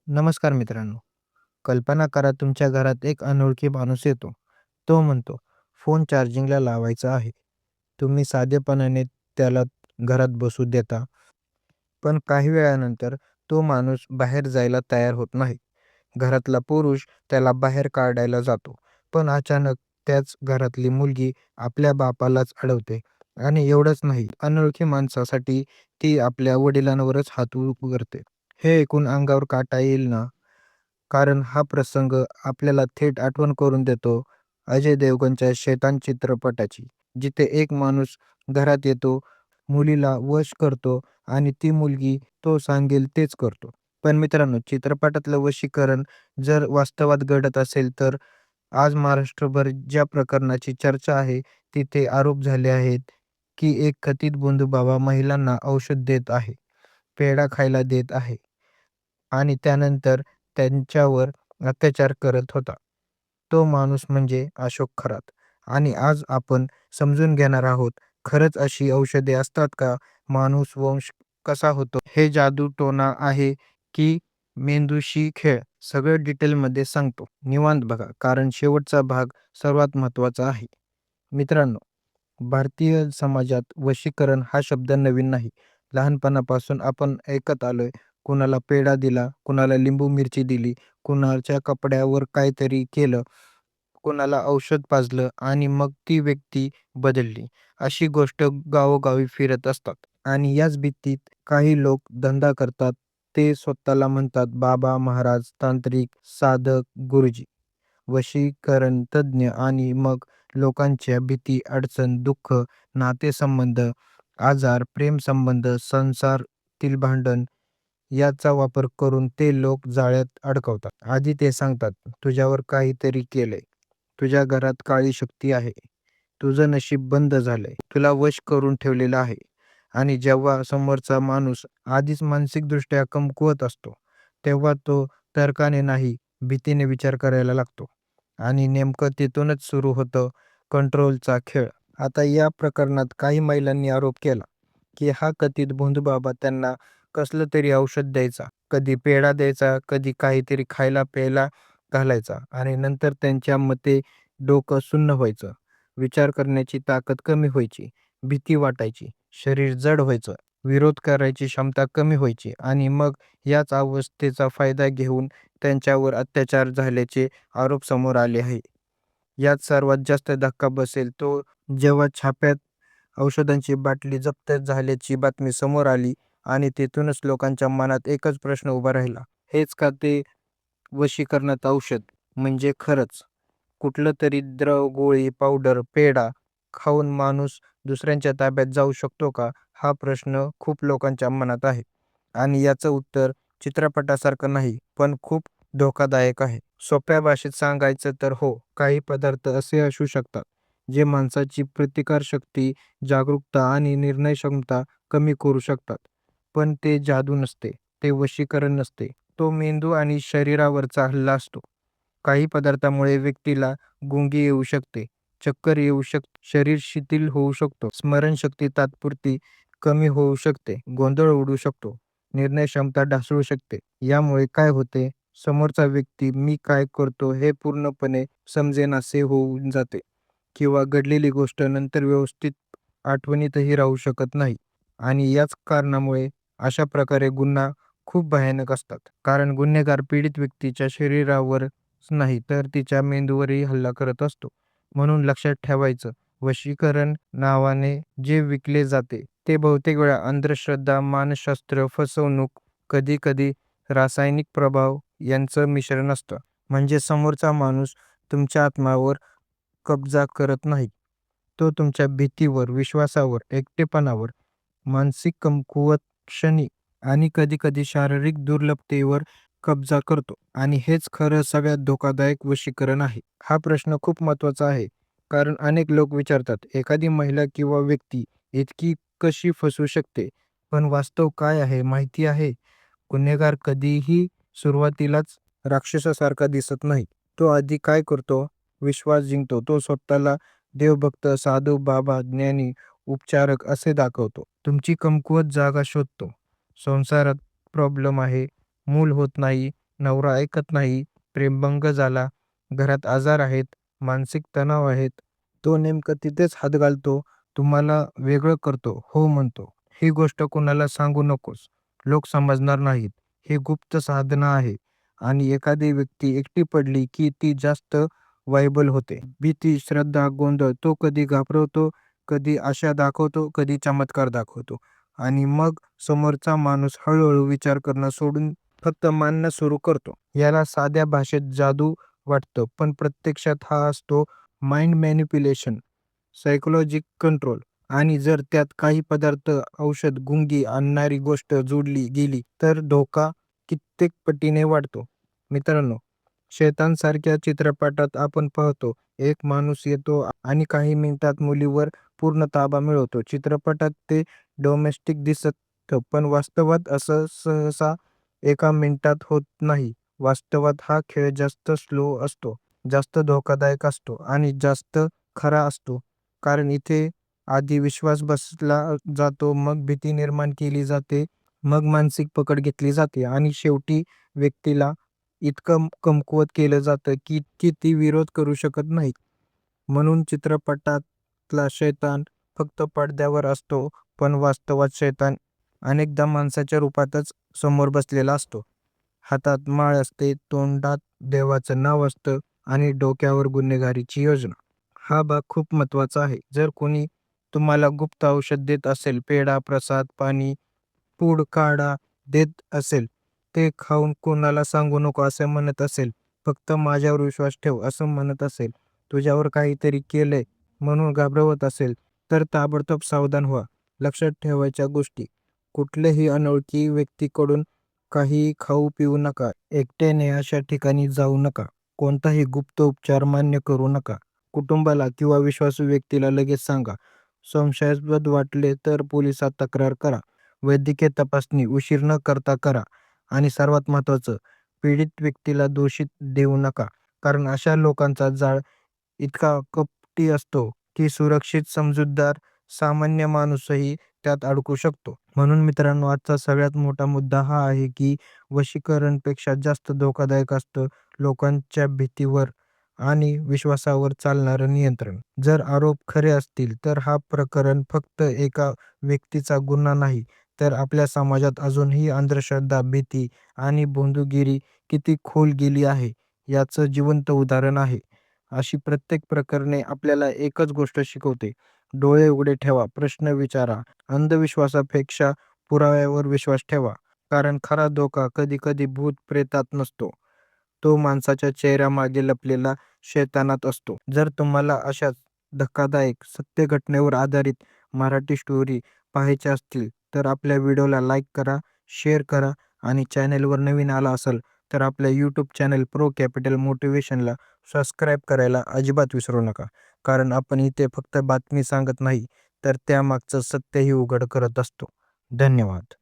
नमस्कार मित्रांनो. कल्पना करा तुमच्या घरात एक अनोळखी माणूस येतो. तो म्हणतो, "फोन चार्जिंगला लावायचा आहे." तुम्ही साधेपणाने त्याला घरात बसू देता. पण काही वेळानंतर तो माणूस बाहेर जायला तयार होत नाही. घरातला पुरुष त्याला बाहेर काढायला जातो. पण अचानक त्याच घरातली मुलगी आपल्या बापालाच अडवते. आणि एवढंच नाही, अनोळखी माणसासाठी ती आपल्या वडिलांवरच हात करते. हे ऐकून अंगावर काटा येईल ना? कारण हा प्रसंग आपल्याला थेट आठवण करून देतो अजय देवगणच्या शैतान चित्रपटाची, जिथे एक माणूस घरात येतो, मुलीला वश करतो आणि ती मुलगी तो सांगेल तेच करतो. पण मित्रांनो, चित्रपटातलं वशीकरण जर वास्तवात घडत असेल तर आज महाराष्ट्रभर ज्या प्रकरणाची चर्चा आहे, तिथे आरोप झाले आहेत, की एक कथित बंधू महिलांना औषध देत आहे, पेढा खायला देत आहे आणि त्यानंतर त्यांच्यावर अत्याचार करत होता. तो माणूस म्हणजे अशोक खरात. आणि आज आपण समजून घेणार आहोत, खरंच अशी औषधे असतात का? माणूस वंश कसा होतो? हे जादूटोणा आहे की मेंदूशी खेळ? सगळं डिटेलमध्ये सांगतो. निवांत बघा, कारण शेवटचा भाग सर्वात महत्त्वाचा आहे. मित्रांनो, भारतीय समाजात वशीकरण हा शब्द नवीन नाही. लहानपणापासून आपण ऐकत आलोय. कुणाला पेढा दिला, कुणाला लिंबू मिरची दिली, कुणाच्या कपड्यावर काहीतरी केलं, कुणाला औषध पाजलं आणि मग ती व्यक्ती बदलली. अशी गोष्ट गावोगावी फिरत असतात. आणि याच भीतीत काही लोक धंदा करतात. ते स्वतःला म्हणतात बाबा, महाराज, तांत्रिक, साधक, गुरुजी, वशीकरण तज्ज्ञ आणि मग लोकांच्या भीती, अडचण, दुःख, नातेसंबंध, आजार, प्रेमसंबंध, संसारातील भांडण याचा वापर करून ते लोक जाळ्यात अडकवतात. आधी ते सांगतात, "तुझ्यावर काहीतरी केलंय. तुझ्या घरात काळी शक्ती आहे. तुझं नशीब बंद झालंय. तुला वश करून ठेवलेलं आहे." आणि जेव्हा समोरचा माणूस आधीच मानसिकदृष्ट्या कमकुवत असतो, तेव्हा तो तर्काने नाही, भीतीने विचार करायला लागतो. आणि नेमकं तिथूनच सुरू होतं कंट्रोलचा खेळ. आता या प्रकरणात काही महिलांनी आरोप केला, की हा कथित भोंदूबाबा त्यांना कसलं तरी औषध द्यायचा, कधी पेढा द्यायचा, कधी काहीतरी खायला-प्यायला घालायचा आणि नंतर त्यांच्या मते डोकं सुन्न व्हायचं, विचार करण्याची ताकद कमी व्हायची, भीती वाटायची, शरीर जड व्हायचं, विरोध करायची क्षमता कमी व्हायची आणि मग याच अवस्थेचा फायदा घेऊन त्यांच्यावर अत्याचार झाल्याचे आरोप समोर आले आहे. यात सर्वात जास्त धक्का बसेल तो जेव्हा छाप्यात औषधांची बाटली जप्त झाल्याची बातमी समोर आली आणि तिथूनच लोकांच्या मनात एकच प्रश्न उभा राहिला. हेच का ते वशीकरणात औषध? म्हणजे खरंच कुठलं तरी द्रव, गोळी, पावडर, पेढा खाऊन माणूस दुसऱ्यांच्या ताब्यात जाऊ शकतो का? हा प्रश्न खूप लोकांच्या मनात आहे. आणि याचं उत्तर चित्रपटासारखं नाही, पण खूप धोकादायक आहे. सोप्या भाषेत सांगायचं तर हो, काही पदार्थ असे असू शकतात, जे माणसाची प्रतिकारशक्ती, जागरूकता आणि निर्णय क्षमता कमी करू शकतात. पण ते जादू नसते, ते वशीकरण नसते. तो मेंदू आणि शरीरावरचा हल्ला असतो. काही पदार्थामुळे व्यक्तीला गुंगी येऊ शकते, चक्कर येऊ शकते, शरीर शिथिल होऊ शकतो, स्मरणशक्ती तात्पुरती कमी होऊ शकते, गोंधळ उडू शकतो, निर्णय क्षमता ढासळू शकते. यामुळे काय होते? समोरचा व्यक्ती मी काय करतो हे पूर्णपणे समजेनासे होऊन जाते किंवा घडलेली गोष्ट नंतर व्यवस्थित आठवणीतही राहू शकत नाही. आणि याच कारणामुळे अशा प्रकारे गुन्हा खूप भयानक असतात. कारण गुन्हेगार पीडित व्यक्तीच्या शरीरावरच नाही तर तिच्या मेंदूवरही हल्ला करत असतो. म्हणून लक्षात ठेवायचं, वशीकरण नावाने जे विकले जाते ते बहुतेक वेळा अंधश्रद्धा, मानसशास्त्र, फसवणूक, कधी-कधी रासायनिक प्रभाव यांचं मिश्रण असतं. म्हणजे समोरचा माणूस तुमच्या आत्म्यावर कब्जा करत नाही. तो तुमच्या भीतीवर, विश्वासावर, एकटेपणावर, मानसिक कमकुवत क्षणी आणि कधी-कधी शारीरिक दुर्बलतेवर कब्जा करतो. आणि हेच खरं सगळ्यात धोकादायक वशीकरण आहे. हा प्रश्न खूप महत्त्वाचा आहे. कारण अनेक लोक विचारतात, एखादी महिला किंवा व्यक्ती इतकी कशी फसू शकते? पण वास्तव काय आहे माहिती आहे? गुन्हेगार कधीही सुरुवातीलाच राक्षसासारखा दिसत नाही. तो आधी काय करतो? विश्वास जिंकतो. तो स्वतःला देवभक्त, साधू, बाबा, ज्ञानी, उपचारक असे दाखवतो. तुमची कमकुवत जागा शोधतो. संसारात प्रॉब्लेम आहे, मूल होत नाही, नवरा ऐकत नाही, प्रेमभंग झाला, घरात आजार आहेत, मानसिक तणाव आहेत. तो नेमकं तिथेच हात घालतो, तुम्हाला वेगळं करतो, हो म्हणतो. ही गोष्ट कुणाला सांगू नकोस. लोक समजणार नाहीत. ही गुप्त साधना आहे आणि एखादी व्यक्ती एकटी पडली की ती जास्त व्हायबल होते. भीती, श्रद्धा, गोंधळ तो कधी घाबरवतो, कधी आशा दाखवतो, कधी चमत्कार दाखवतो आणि मग समोरचा माणूस हळू विचार करणं सोडून फक्त मानणं सुरू करतो. याला साध्या भाषेत जादू वाटतं, पण प्रत्यक्षात हा असतो माइंड मॅनिप्युलेशन, सायकॉलॉजिक कंट्रोल. आणि जर त्यात काही पदार्थ, औषध, गुंगी आणणारी गोष्ट जोडली गेली, तर धोका कित्येक पटीने वाढतो. मित्रांनो, शैतानसारख्या चित्रपटात आपण पाहतो, एक माणूस येतो आणि काही मिनिटात मुलीवर पूर्ण ताबा मिळवतो. चित्रपटात ते डोमेस्टिक दिसतं, पण वास्तवात असं सहसा एका मिनिटात होत नाही. वास्तवात हा खेळ जास्त स्लो असतो, जास्त धोकादायक असतो आणि जास्त खरा असतो. कारण इथे आधी विश्वास बसला जातो, मग भीती निर्माण केली जाते, मग मानसिक पकड घेतली जाते आणि शेवटी व्यक्तीला इतकं कमकुवत केलं जातं की ती विरोध करू शकत नाही. म्हणून चित्रपटातला शैतान फक्त पडद्यावर असतो, पण वास्तवात शैतान अनेकदा माणसाच्या रूपातच समोर बसलेला असतो. हातात माळ असते, तोंडात देवाचं नाव असतं आणि डोक्यावर गुन्हेगारीची योजना. हा भाग खूप महत्त्वाचा आहे. जर कोणी तुम्हाला गुप्त औषध देत असेल, पेढा, प्रसाद, पाणी, पूड, काढा देत असेल, ते खाऊन कोणाला सांगू नको असं म्हणत असेल, फक्त माझ्यावर विश्वास ठेव असं म्हणत असेल, तुझ्यावर काहीतरी केलंय म्हणून घाबरवत असेल, तर ताबडतोब सावधान व्हा. लक्षात ठेवायच्या गोष्टी: कुठल्याही अनोळखी व्यक्तीकडून काहीही खाऊ पिऊ नका. एकट्याने अशा ठिकाणी जाऊ नका. कोणताही गुप्त उपचार मान्य करू नका. कुटुंबाला किंवा विश्वासू व्यक्तीला लगेच सांगा. संशयास्पद वाटले तर पोलिसात तक्रार करा. वैद्यकीय तपासणी उशीर न करता करा. आणि सर्वात महत्त्वाचं, पीडित व्यक्तीला दोषी देऊ नका. कारण अशा लोकांचा जाळ इतका कपटी असतो की सुरक्षित, समजूतदार, सामान्य माणूसही त्यात अडकू शकतो. म्हणून मित्रांनो, आजचा सगळ्यात मोठा मुद्दा हा आहे की वशीकरणपेक्षा जास्त धोकादायक असतं लोकांच्या भीतीवर आणि विश्वासावर चालणारं नियंत्रण. जर आरोप खरे असतील, तर हा प्रकरण फक्त एका व्यक्तीचा गुन्हा नाही, तर आपल्या समाजात अजूनही अंधश्रद्धा, भीती आणि भोंदूगिरी किती खोल गेली आहे याचं जिवंत उदाहरण आहे. अशी प्रत्येक प्रकरणे आपल्याला एकच गोष्ट शिकवते: डोळे उघडे ठेवा, प्रश्न विचारा, अंधविश्वासापेक्षा पुराव्यावर विश्वास ठेवा. कारण खरा धोका कधी-कधी भूत-प्रेतात नसतो, तो माणसाच्या चेहऱ्यामागे लपलेला शैतानात असतो. जर तुम्हाला अशाच धक्कादायक सत्य घटनेवर आधारित मराठी स्टोरी पाहायच्या असतील, तर आपल्या व्हिडिओला लाईक करा, शेअर करा आणि चॅनेलवर नवीन आला असाल, तर आपल्या यूट्यूब चॅनल प्रो कॅपिटल मोटिवेशनला सबस्क्राईब करायला अजिबात विसरू नका. कारण आपण इथे फक्त बातमी सांगत नाही, तर त्यामागचं सत्यही उघड करत असतो. धन्यवाद.